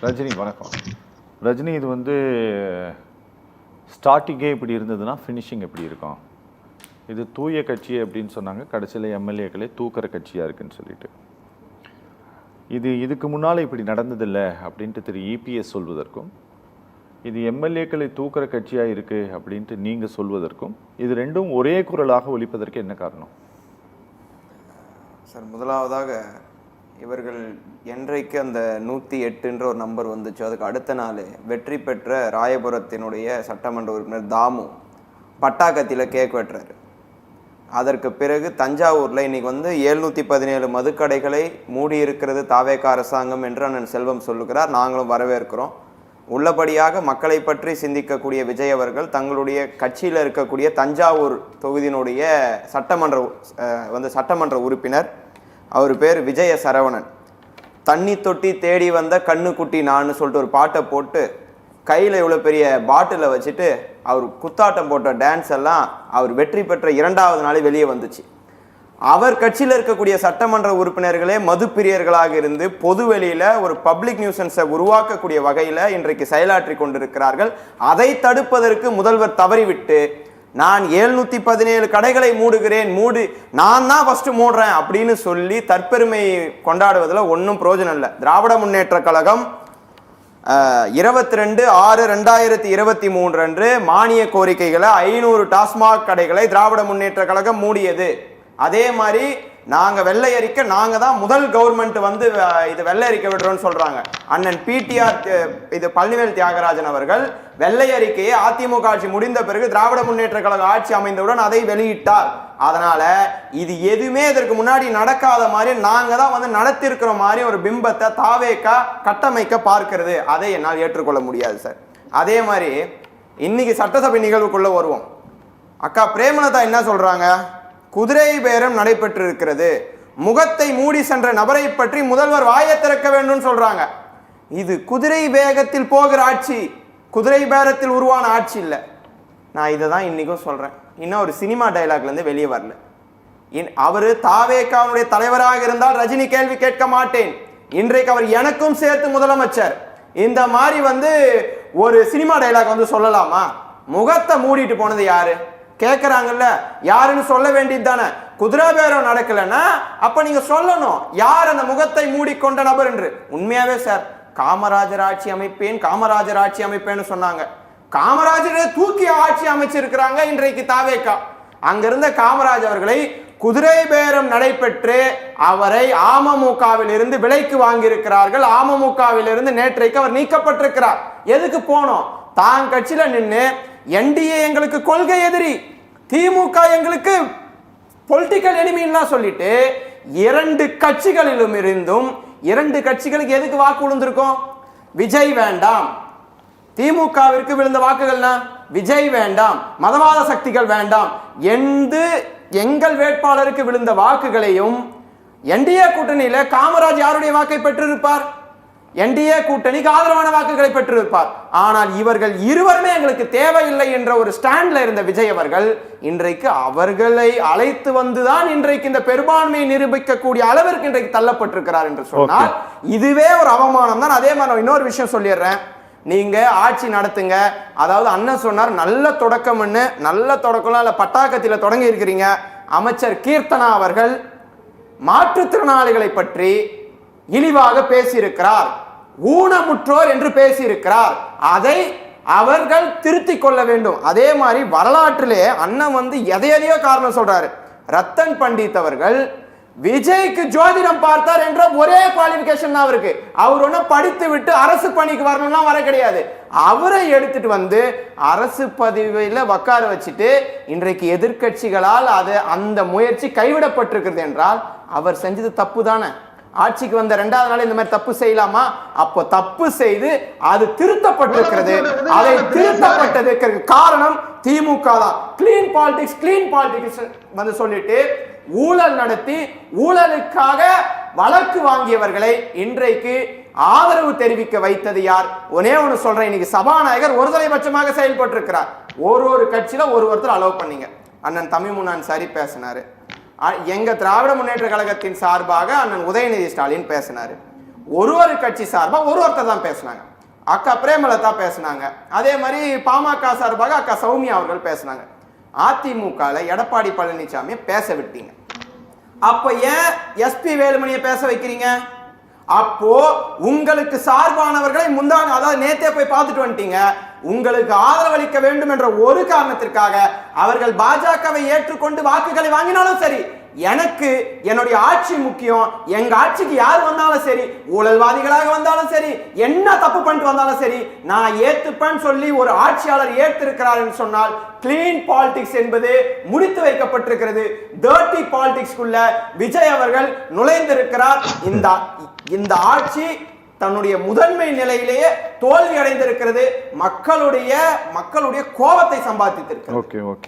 ரஜினி வணக்கம். ரஜினி, இது வந்து ஸ்டார்டிங்கே இப்படி இருந்ததுன்னா ஃபினிஷிங் எப்படி இருக்கும்? இது தூய கட்சி அப்படின்னு சொன்னாங்க, கடைசியில் எம்எல்ஏக்களே தூக்குற கட்சியாக இருக்குன்னு சொல்லிட்டு. இதுக்கு முன்னால் இப்படி நடந்ததில்லை அப்படின்ட்டு திரு இபிஎஸ் சொல்வதற்கும், இது எம்எல்ஏக்களை தூக்குற கட்சியாக இருக்குது அப்படின்ட்டு நீங்கள் சொல்வதற்கும், இது ரெண்டும் ஒரே குரலாக ஒலிப்பதற்கு என்ன காரணம்? சார், முதலாவதாக இவர்கள் என்றைக்கு அந்த 108 ஒரு நம்பர் வந்துச்சோ அதுக்கு அடுத்த நாள் வெற்றி பெற்ற ராயபுரத்தினுடைய சட்டமன்ற உறுப்பினர் தாமு பட்டாக்கத்தியில் கேக் வெட்டுறாரு. அதற்கு பிறகு தஞ்சாவூரில் இன்னைக்கு 717 மதுக்கடைகளை மூடி இருக்கிறது தாவேகா அரசாங்கம் என்று அண்ணன் செல்வம் சொல்லுகிறார். நாங்களும் வரவேற்கிறோம். உள்ளபடியாக மக்களை பற்றி சிந்திக்கக்கூடிய விஜய் அவர்கள் தங்களுடைய கட்சியில் இருக்கக்கூடிய தஞ்சாவூர் தொகுதியினுடைய சட்டமன்ற உறுப்பினர், அவர் பேர் விஜய சரவணன், தண்ணி தொட்டி தேடி வந்த கண்ணுக்குட்டி நான்னு சொல்லிட்டு ஒரு பாட்டை போட்டு கையில் இவ்வளோ பெரிய பாட்டிலை வச்சுட்டு அவர் குத்தாட்டம் போட்ட டான்ஸ் எல்லாம் அவர் வெற்றி பெற்ற 2வது நாளே வெளியே வந்துச்சு. அவர் கட்சியில் இருக்கக்கூடிய சட்டமன்ற உறுப்பினர்களே மது பிரியர்களாக இருந்து பொது வெளியில் ஒரு பப்ளிக் நியூசன்ஸை உருவாக்கக்கூடிய வகையில் இன்றைக்கு செயலாற்றி கொண்டிருக்கிறார்கள். அதை தடுப்பதற்கு முதல்வர் தவறிவிட்டு நான் 717 கடைகளை மூடுகிறேன், நான் தான் ஃபர்ஸ்ட் மூடுறேன் அப்படின்னு சொல்லி தற்பெருமை கொண்டாடுவதில் ஒன்றும் பிரயோஜனம் இல்லை. திராவிட முன்னேற்ற கழகம் 22/6/2023 அன்று மானிய கோரிக்கைகளை 500 டாஸ்மாக் கடைகளை திராவிட முன்னேற்ற கழகம் மூடியது. அதே மாதிரி நாங்கள் வெள்ளை அறிக்க நாங்கள் தான் முதல் கவர்மெண்ட் இது வெள்ளை அறிக்கை விடுறோம்னு சொல்றாங்க. அண்ணன் பிடிஆர் இது பழனிவேல் தியாகராஜன் அவர்கள் வெள்ளை அறிக்கையை அதிமுக ஆட்சி முடிந்த பிறகு திராவிட முன்னேற்ற கழக ஆட்சி அமைந்தவுடன் அதை வெளியிட்டார். அதனால இது எதுவுமே இதற்கு முன்னாடி நடக்காத மாதிரி நாங்க தான் நடத்திருக்கிற மாதிரி ஒரு பிம்பத்தை தாவேகா கட்டமைக்க பார்க்கிறது. அதை என்னால் ஏற்றுக்கொள்ள முடியாது சார். அதே மாதிரி இன்னைக்கு சட்டசபை நிகழ்வுக்குள்ள வருவோம். அக்கா பிரேமலதா என்ன சொல்றாங்க? குதிரை பேரம் நடைபெற்று இருக்கிறது, முகத்தை மூடி சென்ற நபரை பற்றி முதல்வர் வாயை திறக்க வேண்டும் சொல்றாங்க. இது குதிரை வேகத்தில் போகிற ஆட்சி, குதிரை பேரத்தில் உருவான ஆட்சி இல்லை. நான் இதை தான் இன்னைக்கும் சொல்றேன். இன்னும் ஒரு சினிமா டைலாக்ல இருந்து வெளியே வரல. அவரு தாவேகாவுடைய தலைவராக இருந்தால் ரஜினி கேள்வி கேட்க மாட்டேன். இன்றைக்கு அவர் எனக்கும் சேர்த்து முதலமைச்சர். இந்த மாதிரி ஒரு சினிமா டைலாக் சொல்லலாமா? முகத்தை மூடிட்டு போனது யாரு கேட்கறாங்கல்ல, யாருன்னு சொல்ல வேண்டியது தானே. குதிரை பேரம் நடக்கலன்னா அப்ப நீங்க சொல்லணும் யார் அந்த முகத்தை மூடிக்கொண்ட நபர் என்று. உண்மையாவே சார், காமராஜர் ஆட்சி அமைப்பேன்னு சொன்னாங்க. காமராஜரை தூக்கி ஆட்சி அமைச்சிருக்கிறாங்க இன்றைக்கு தாவேகா. அங்கிருந்த காமராஜ் அவர்களை குதிரை பேரம் நடைபெற்று அவரை அமமுகவில் இருந்து விலைக்கு வாங்கியிருக்கிறார்கள். அமமுகவில் இருந்து நேற்றைக்கு அவர் நீக்கப்பட்டிருக்கிறார். எதுக்கு போனோம்? தான் கட்சியில நின்று என்டிஏ எங்களுக்கு கொள்கை எதிரி, திமுக எங்களுக்கு பொலிட்டிக்கல் எனிமின்னா சொல்லிட்டு 2 கட்சிகளிலும் இருந்தும் 2 கட்சிகளுக்கு எதுக்கு வாக்கு விழுந்திருக்கும்? விஜய் வேண்டாம், திமுகவிற்கு விழுந்த வாக்குகள்னா விஜய் வேண்டாம், மதவாத சக்திகள் வேண்டாம், எங்கள் வேட்பாளருக்கு விழுந்த வாக்குகளையும் என்டிஏ கூட்டணியில காமராஜ் யாருடைய வாக்கை பெற்றிருப்பார்? என்டிஏ கூட்டணிக்கு ஆதரவான வாக்குகளை பெற்றிருப்பார். ஆனால் இவர்கள் இருவருமே எங்களுக்கு தேவையில்லை என்ற ஒரு ஸ்டாண்ட்ல இருந்த விஜய் அவர்கள் இன்றைக்கு அவர்களை அழைத்து வந்துதான் இன்றைக்கு இந்த பெரும்பான்மையை நிரூபிக்கக்கூடிய அளவிற்கு இன்றைக்கு தள்ளப்பட்டிருக்கிறார் என்று சொன்னால் இதுவே ஒரு அவமானம் தான். அதே மாதிரி இன்னொரு விஷயம் சொல்லிடுறேன். நீங்க ஆட்சி நடத்துங்க, அதாவது அண்ணன் சொன்னார் நல்ல தொடக்கம்னு. நல்ல தொடக்கம்லாம் இல்ல, பட்டாக்கத்தில தொடங்கி இருக்கிறீங்க. அமைச்சர் கீர்த்தனா அவர்கள் மாற்றுத்திறனாளிகளை பற்றி இழிவாக பேசியிருக்கிறார், ஊனமுற்றோர் என்று பேசியிருக்கிறார். அதை அவர்கள் திருத்திக் கொள்ள வேண்டும். அதே மாதிரி வரலாற்றிலே அண்ணன் எதையோ காரணம் சொல்றாரு. ரத்தன் பண்டித் அவர்கள் விஜய்க்கு ஜோதிடம் பார்த்தார் என்ற ஒரே குவாலிபிகேஷன் தான் அவருக்கு. அவர் ஒன்னும் படித்து விட்டு அரசு பணிக்கு வரணும்னா வர கிடையாது. அவரை எடுத்துட்டு அரசு பதவியில உட்கார வச்சுட்டு இன்றைக்கு எதிர்கட்சிகளால் அந்த முயற்சி கைவிடப்பட்டிருக்கிறது என்றால் அவர் செஞ்சது தப்பு தானே. ஆட்சிக்கு வந்த 2வது நாள் இந்த மாதிரி தப்பு செய்யலாமா? அப்போ தப்பு செய்து அது திருத்தப்பட்டிருக்கிறது. அதை திருத்தப்பட்டதற்கு காரணம் திமுக தான். கிளீன் பாலிடிக்ஸ் சொல்லிட்டு ஊழல் நடத்தி ஊழலுக்காக வழக்கு வாங்கியவர்களை இன்றைக்கு ஆதரவு தெரிவிக்க வைத்தது யார்? ஒன்னே ஒன்று சொல்றேன். இன்னைக்கு சபாநாயகர் ஒருதலைபட்சமாக செயல்பட்டு இருக்கிறார். ஒரு கட்சியில ஒருத்தர் அலோவ் பண்ணீங்க. அண்ணன் தமிமுன் அன்சாரி பேசினாரு. எங்க திராவிட முன்னேற்ற கழகத்தின் சார்பாக அண்ணன் உதயநிதி ஸ்டாலின் பேசினாரு. ஒரு கட்சி சார்பா ஒருத்தர் தான் பேசினாங்க. அக்கா பிரேமலதா பேசினாங்க. அதே மாதிரி பாமக சார்பாக அக்கா சௌமியா அவர்கள் பேசினாங்க. அதிமுகல எடப்பாடி பழனிசாமியை பேச விட்டீங்க. அப்ப ஏன் எஸ்பி வேலுமணியை பேச வைக்கிறீங்க? அப்போ உங்களுக்கு சார்பானவர்களை அதாவது நேத்தே போய் பார்த்துட்டு வந்துட்டீங்க. உங்களுக்கு ஆதரவளிக்க வேண்டும் என்ற ஒரு காரணத்திற்காக அவர்கள் பாஜகவை ஏற்றுக்கொண்டு வாக்குகளை வாங்கினாலும் சரி, எனக்கு என்னுடைய ஆட்சி முக்கியம், எங்க ஆட்சிக்கு யார் வந்தாலும் சரி, ஊழல்வாதிகளாக வந்தாலும் சரி, என்ன தப்பு பண்ணிட்டு வந்தாலும் சரி, நான் ஏத்துப்பேன்னு சொல்லி ஒரு ஆட்சியாளர் ஏற்றிருக்கிறார் என்று சொன்னால் கிளீன் பாலிடிக்ஸ் என்பது முடித்து வைக்கப்பட்டிருக்கிறது. டர்ட்டி பாலிடிக்ஸ்க்குள்ள விஜய் அவர்கள் நுழைந்திருக்கிறார். இந்த ஆட்சி தன்னுடைய முதன்மை நிலையிலேயே தோல்வி அடைந்திருக்கிறது. மக்களுடைய கோபத்தை சம்பாதித்திருக்கிறது. Okay okay